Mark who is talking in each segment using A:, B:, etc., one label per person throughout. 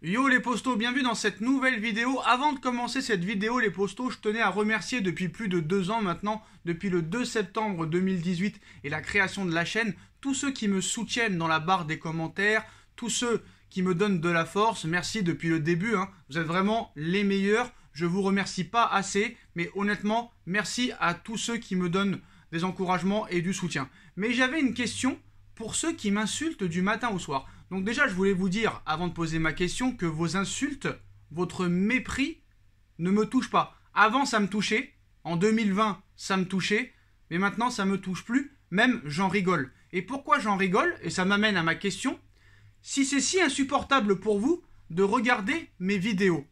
A: Yo les postos, bienvenue dans cette nouvelle vidéo. Avant de commencer cette vidéo les postos, je tenais à remercier depuis plus de 2 ans maintenant, depuis le 2 septembre 2018 et la création de la chaîne, tous ceux qui me soutiennent dans la barre des commentaires, tous ceux qui me donnent de la force. Merci depuis le début, vous êtes vraiment les meilleurs. Je vous remercie pas assez, mais honnêtement, merci à tous ceux qui me donnent des encouragements et du soutien. Mais j'avais une question pour ceux qui m'insultent du matin au soir. Donc déjà, je voulais vous dire, avant de poser ma question, que vos insultes, votre mépris, ne me touchent pas. Avant, ça me touchait. En 2020, ça me touchait. Mais maintenant, ça me touche plus. Même, j'en rigole. Et pourquoi j'en rigole? Et ça m'amène à ma question. Si c'est si insupportable pour vous de regarder mes vidéos,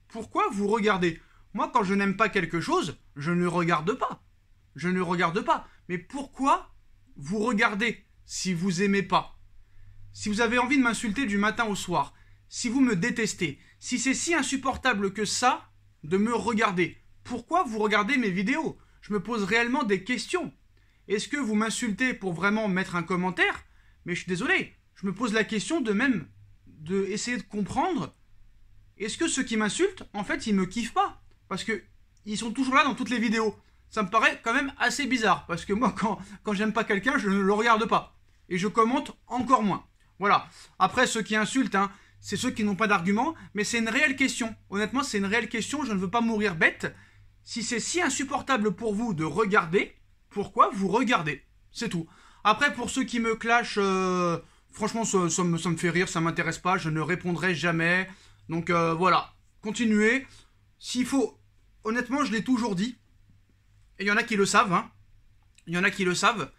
A: pourquoi vous regardez? Moi, quand je n'aime pas quelque chose, je ne regarde pas. Je ne regarde pas. Mais pourquoi vous regardez si vous aimez pas? Si vous avez envie de m'insulter du matin au soir, si vous me détestez, si c'est si insupportable que ça de me regarder, pourquoi vous regardez mes vidéos? Je me pose réellement des questions. Est-ce que vous m'insultez pour vraiment mettre un commentaire? Mais je suis désolé, je me pose la question de essayer de comprendre. Est-ce que ceux qui m'insultent, en fait, ils me kiffent pas? Parce que ils sont toujours là dans toutes les vidéos. Ça me paraît quand même assez bizarre, parce que moi, quand j'aime pas quelqu'un, je ne le regarde pas. Et je commente encore moins. Voilà. Après, ceux qui insultent, c'est ceux qui n'ont pas d'argument, mais c'est une réelle question. Honnêtement, c'est une réelle question, je ne veux pas mourir bête. Si c'est si insupportable pour vous de regarder, pourquoi vous regardez? C'est tout. Après, pour ceux qui me clashent, franchement, ça me fait rire, ça m'intéresse pas, je ne répondrai jamais. Donc voilà, continuez. S'il faut, honnêtement, je l'ai toujours dit, et il y en a qui le savent, il y en a qui le savent.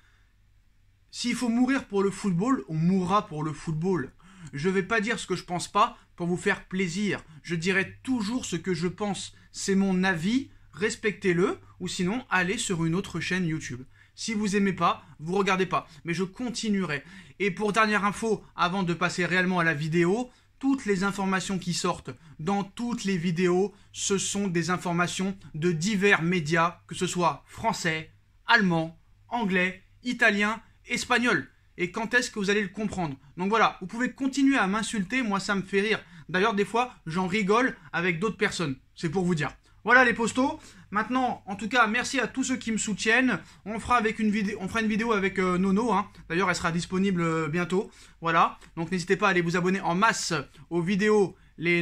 A: S'il faut mourir pour le football, on mourra pour le football. Je ne vais pas dire ce que je pense pas pour vous faire plaisir. Je dirai toujours ce que je pense. C'est mon avis, respectez-le, ou sinon allez sur une autre chaîne YouTube. Si vous aimez pas, vous regardez pas. Mais je continuerai. Et pour dernière info, avant de passer réellement à la vidéo, toutes les informations qui sortent dans toutes les vidéos, ce sont des informations de divers médias, que ce soit français, allemand, anglais, italien, espagnol. Et quand est-ce que vous allez le comprendre? Donc voilà, vous pouvez continuer à m'insulter, moi ça me fait rire. D'ailleurs, des fois, j'en rigole avec d'autres personnes. C'est pour vous dire. Voilà les postos. Maintenant, en tout cas, merci à tous ceux qui me soutiennent. On fera une vidéo avec Nono. D'ailleurs, elle sera disponible bientôt. Voilà. Donc n'hésitez pas à aller vous abonner en masse aux vidéos, les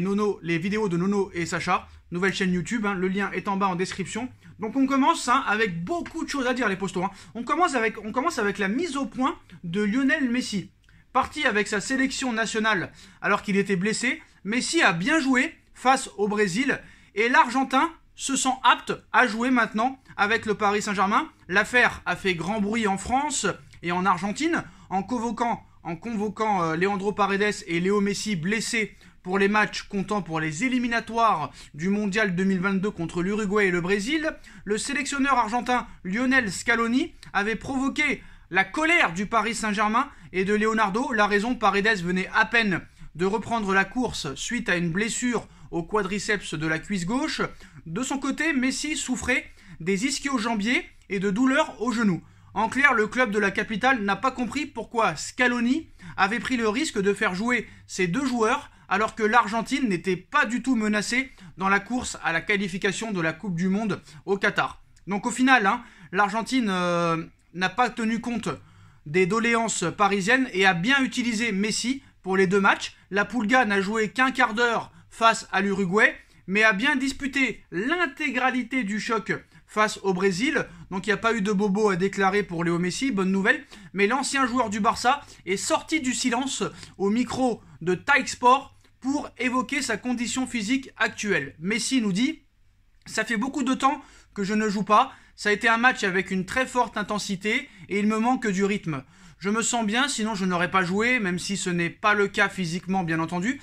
A: vidéos de Nono et Sacha. Nouvelle chaîne YouTube. Le lien est en bas en description. Donc on commence avec beaucoup de choses à dire les postos. On commence avec la mise au point de Lionel Messi. Parti avec sa sélection nationale alors qu'il était blessé, Messi a bien joué face au Brésil et l'Argentin se sent apte à jouer maintenant avec le Paris Saint-Germain. L'affaire a fait grand bruit en France et en Argentine en convoquant Leandro Paredes et Léo Messi blessés pour les matchs comptant pour les éliminatoires du Mondial 2022 contre l'Uruguay et le Brésil. Le sélectionneur argentin Lionel Scaloni avait provoqué la colère du Paris Saint-Germain et de Leonardo. La raison, Paredes venait à peine de reprendre la course suite à une blessure au quadriceps de la cuisse gauche. De son côté, Messi souffrait des ischio-jambiers et de douleurs au genou. En clair, le club de la capitale n'a pas compris pourquoi Scaloni avait pris le risque de faire jouer ces deux joueurs alors que l'Argentine n'était pas du tout menacée dans la course à la qualification de la Coupe du Monde au Qatar. Donc au final, l'Argentine n'a pas tenu compte des doléances parisiennes et a bien utilisé Messi pour les deux matchs. La Pulga n'a joué qu'un quart d'heure face à l'Uruguay, mais a bien disputé l'intégralité du choc face au Brésil. Donc il n'y a pas eu de bobo à déclarer pour Léo Messi, bonne nouvelle. Mais l'ancien joueur du Barça est sorti du silence au micro de Taïk Sport pour évoquer sa condition physique actuelle. Messi nous dit « Ça fait beaucoup de temps que je ne joue pas, ça a été un match avec une très forte intensité et il me manque du rythme. Je me sens bien, sinon je n'aurais pas joué, même si ce n'est pas le cas physiquement bien entendu.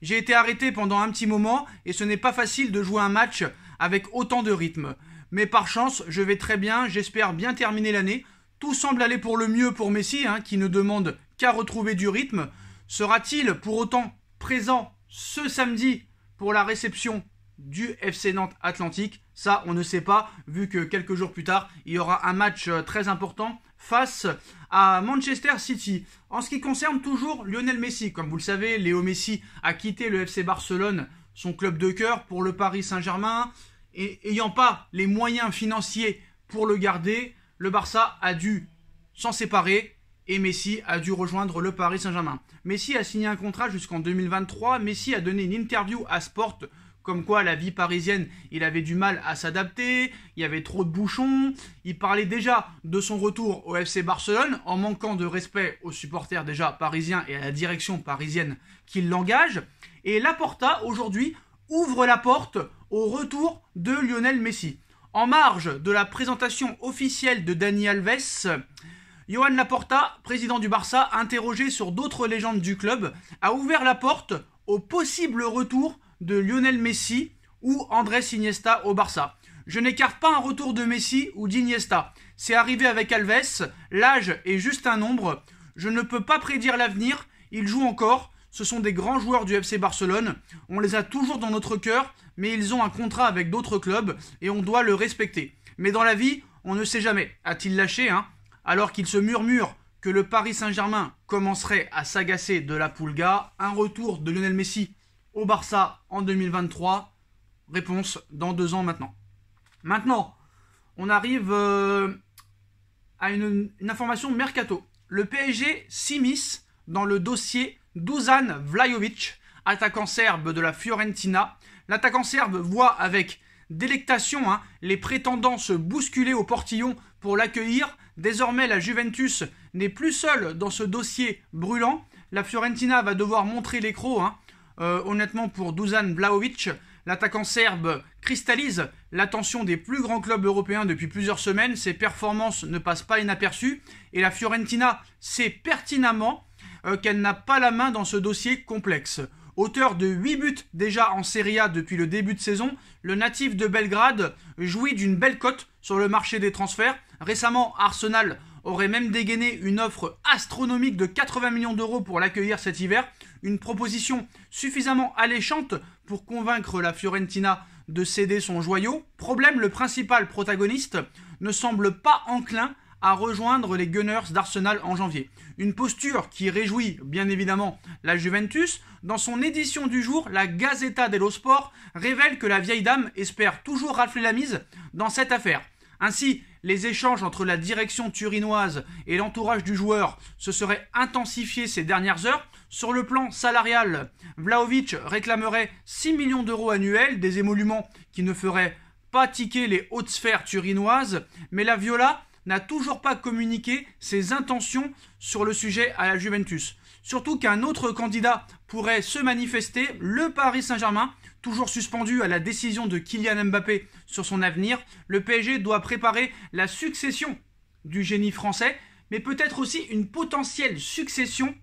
A: J'ai été arrêté pendant un petit moment et ce n'est pas facile de jouer un match avec autant de rythme. Mais par chance, je vais très bien, j'espère bien terminer l'année. Tout semble aller pour le mieux pour Messi, qui ne demande qu'à retrouver du rythme. Sera-t-il pour autant présent ce samedi pour la réception du FC Nantes Atlantique? Ça, on ne sait pas, vu que quelques jours plus tard, il y aura un match très important face à Manchester City. En ce qui concerne toujours Lionel Messi, comme vous le savez, Léo Messi a quitté le FC Barcelone, son club de cœur, pour le Paris Saint-Germain. Et ayant pas les moyens financiers pour le garder, le Barça a dû s'en séparer et Messi a dû rejoindre le Paris Saint-Germain. Messi a signé un contrat jusqu'en 2023. Messi a donné une interview à Sport comme quoi la vie parisienne, il avait du mal à s'adapter, il y avait trop de bouchons. Il parlait déjà de son retour au FC Barcelone en manquant de respect aux supporters déjà parisiens et à la direction parisienne qui l'engage. Et Laporta aujourd'hui ouvre la porte au retour de Lionel Messi. En marge de la présentation officielle de Dani Alves, Joan Laporta, président du Barça, interrogé sur d'autres légendes du club, a ouvert la porte au possible retour de Lionel Messi ou Andrés Iniesta au Barça. Je n'écarte pas un retour de Messi ou d'Iniesta. C'est arrivé avec Alves, l'âge est juste un nombre. Je ne peux pas prédire l'avenir, ils jouent encore. Ce sont des grands joueurs du FC Barcelone. On les a toujours dans notre cœur, mais ils ont un contrat avec d'autres clubs et on doit le respecter. Mais dans la vie, on ne sait jamais. A-t-il lâché, alors qu'il se murmure que le Paris Saint-Germain commencerait à s'agacer de la Pulga, un retour de Lionel Messi au Barça en 2023, réponse dans 2 ans maintenant. Maintenant, on arrive à une information mercato. Le PSG s'immisce dans le dossier Dusan Vlahovic, attaquant serbe de la Fiorentina. L'attaquant serbe voit avec délectation les prétendants se bousculer au portillon pour l'accueillir. Désormais, la Juventus n'est plus seule dans ce dossier brûlant. La Fiorentina va devoir montrer les crocs. Honnêtement, pour Dusan Vlahovic, l'attaquant serbe cristallise l'attention des plus grands clubs européens depuis plusieurs semaines. Ses performances ne passent pas inaperçues et la Fiorentina sait pertinemment qu'elle n'a pas la main dans ce dossier complexe. Auteur de 8 buts déjà en Serie A depuis le début de saison, le natif de Belgrade jouit d'une belle cote sur le marché des transferts. Récemment, Arsenal aurait même dégainé une offre astronomique de 80 millions d'euros pour l'accueillir cet hiver. Une proposition suffisamment alléchante pour convaincre la Fiorentina de céder son joyau. Problème, le principal protagoniste ne semble pas enclin à rejoindre les Gunners d'Arsenal en janvier. Une posture qui réjouit bien évidemment la Juventus. Dans son édition du jour, la Gazzetta dello Sport révèle que la vieille dame espère toujours rafler la mise dans cette affaire. Ainsi, les échanges entre la direction turinoise et l'entourage du joueur se seraient intensifiés ces dernières heures. Sur le plan salarial, Vlahovic réclamerait 6 millions d'euros annuels, des émoluments qui ne feraient pas tiquer les hautes sphères turinoises, mais la Viola n'a toujours pas communiqué ses intentions sur le sujet à la Juventus. Surtout qu'un autre candidat pourrait se manifester, le Paris Saint-Germain, toujours suspendu à la décision de Kylian Mbappé sur son avenir. Le PSG doit préparer la succession du génie français, mais peut-être aussi une potentielle succession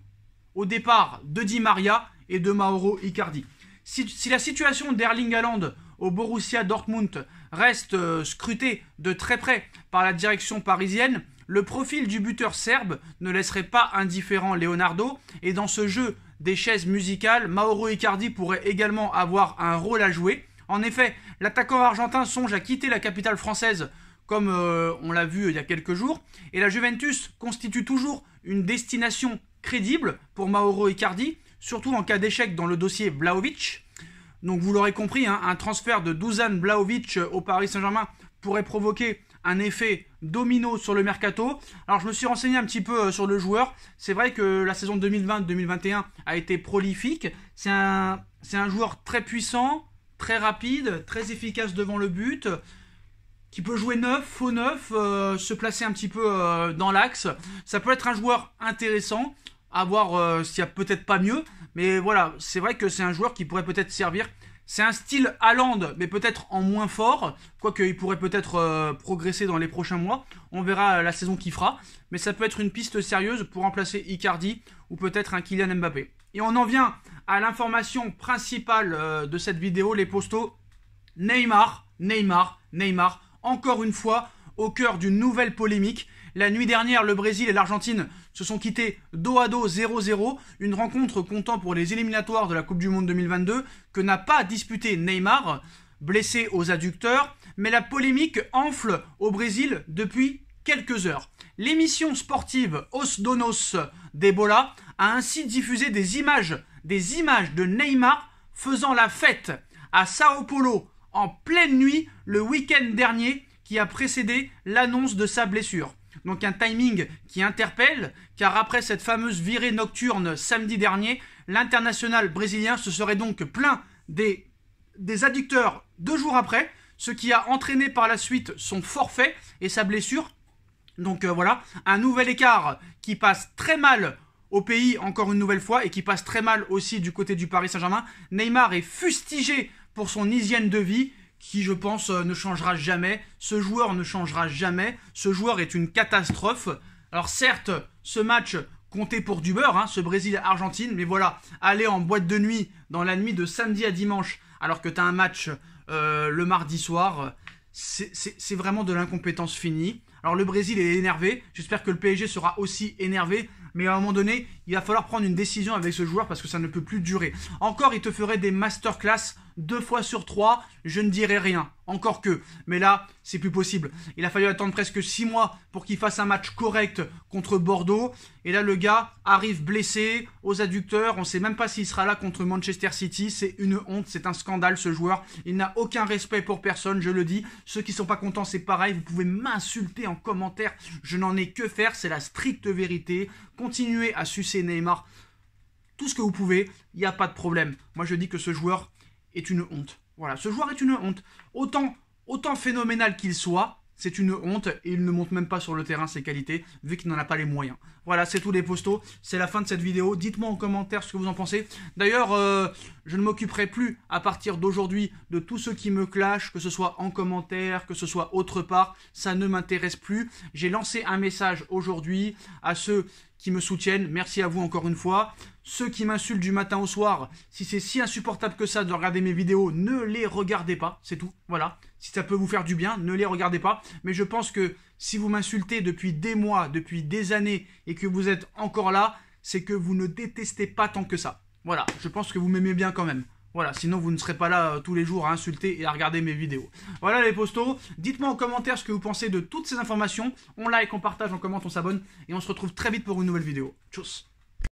A: au départ de Di Maria et de Mauro Icardi. Si la situation d'Erling Haaland au Borussia Dortmund reste scrutée de très près par la direction parisienne, le profil du buteur serbe ne laisserait pas indifférent Leonardo, et dans ce jeu des chaises musicales, Mauro Icardi pourrait également avoir un rôle à jouer. En effet, l'attaquant argentin songe à quitter la capitale française, comme on l'a vu il y a quelques jours, et la Juventus constitue toujours une destination crédible pour Mauro Icardi, surtout en cas d'échec dans le dossier Vlahovic. Donc vous l'aurez compris, un transfert de Dusan Vlahovic au Paris Saint-Germain pourrait provoquer un effet domino sur le mercato. Alors je me suis renseigné un petit peu sur le joueur. C'est vrai que la saison 2020-2021 a été prolifique. C'est un joueur très puissant, très rapide, très efficace devant le but, qui peut jouer neuf, faux neuf, se placer un petit peu dans l'axe. Ça peut être un joueur intéressant, à voir s'il n'y a peut-être pas mieux. Mais voilà, c'est vrai que c'est un joueur qui pourrait peut-être servir. C'est un style Haaland, mais peut-être en moins fort. Quoique il pourrait peut-être progresser dans les prochains mois. On verra la saison qui fera. Mais ça peut être une piste sérieuse pour remplacer Icardi ou peut-être un Kylian Mbappé. Et on en vient à l'information principale de cette vidéo, les postos. Neymar. Encore une fois, au cœur d'une nouvelle polémique. La nuit dernière, le Brésil et l'Argentine se sont quittés dos à dos 0-0, une rencontre comptant pour les éliminatoires de la Coupe du Monde 2022 que n'a pas disputé Neymar, blessé aux adducteurs, mais la polémique enfle au Brésil depuis quelques heures. L'émission sportive Os Donos d'Ebola a ainsi diffusé des images de Neymar faisant la fête à Sao Paulo en pleine nuit le week-end dernier qui a précédé l'annonce de sa blessure. Donc un timing qui interpelle, car après cette fameuse virée nocturne samedi dernier, l'international brésilien se serait donc plaint des adducteurs 2 jours après, ce qui a entraîné par la suite son forfait et sa blessure. Donc voilà, un nouvel écart qui passe très mal au pays encore une nouvelle fois et qui passe très mal aussi du côté du Paris Saint-Germain. Neymar est fustigé pour son hygiène de vie qui, je pense, ne changera jamais. Ce joueur ne changera jamais. Ce joueur est une catastrophe. Alors certes, ce match comptait pour du beurre, ce Brésil-Argentine, mais voilà, aller en boîte de nuit dans la nuit de samedi à dimanche alors que tu as un match le mardi soir, c'est vraiment de l'incompétence finie. Alors le Brésil est énervé, j'espère que le PSG sera aussi énervé, mais à un moment donné, il va falloir prendre une décision avec ce joueur parce que ça ne peut plus durer. Encore, il te ferait des masterclass 2 fois sur 3, je ne dirais rien. Encore que, mais là, c'est plus possible. Il a fallu attendre presque 6 mois pour qu'il fasse un match correct contre Bordeaux. Et là, le gars arrive blessé aux adducteurs. On ne sait même pas s'il sera là contre Manchester City. C'est une honte, c'est un scandale ce joueur. Il n'a aucun respect pour personne, je le dis. Ceux qui ne sont pas contents, c'est pareil. Vous pouvez m'insulter en commentaire. Je n'en ai que faire, c'est la stricte vérité. Continuez à sucer Neymar tout ce que vous pouvez, il n'y a pas de problème. Moi, je dis que ce joueur est une honte. Voilà, ce joueur est une honte. Autant phénoménal qu'il soit, c'est une honte et il ne montre même pas sur le terrain ses qualités vu qu'il n'en a pas les moyens. Voilà, c'est tout les postos, c'est la fin de cette vidéo. Dites-moi en commentaire ce que vous en pensez. D'ailleurs, je ne m'occuperai plus à partir d'aujourd'hui de tous ceux qui me clashent, que ce soit en commentaire, que ce soit autre part. Ça ne m'intéresse plus. J'ai lancé un message aujourd'hui à ceux qui me soutiennent. Merci à vous encore une fois. Ceux qui m'insultent du matin au soir, si c'est si insupportable que ça de regarder mes vidéos, ne les regardez pas, c'est tout. Voilà, si ça peut vous faire du bien, ne les regardez pas. Mais je pense que si vous m'insultez depuis des mois, depuis des années, et que vous êtes encore là, c'est que vous ne détestez pas tant que ça. Voilà, je pense que vous m'aimez bien quand même. Voilà, sinon vous ne serez pas là tous les jours à insulter et à regarder mes vidéos. Voilà les postos, dites-moi en commentaire ce que vous pensez de toutes ces informations. On like, on partage, on commente, on s'abonne, et on se retrouve très vite pour une nouvelle vidéo. Tchuss.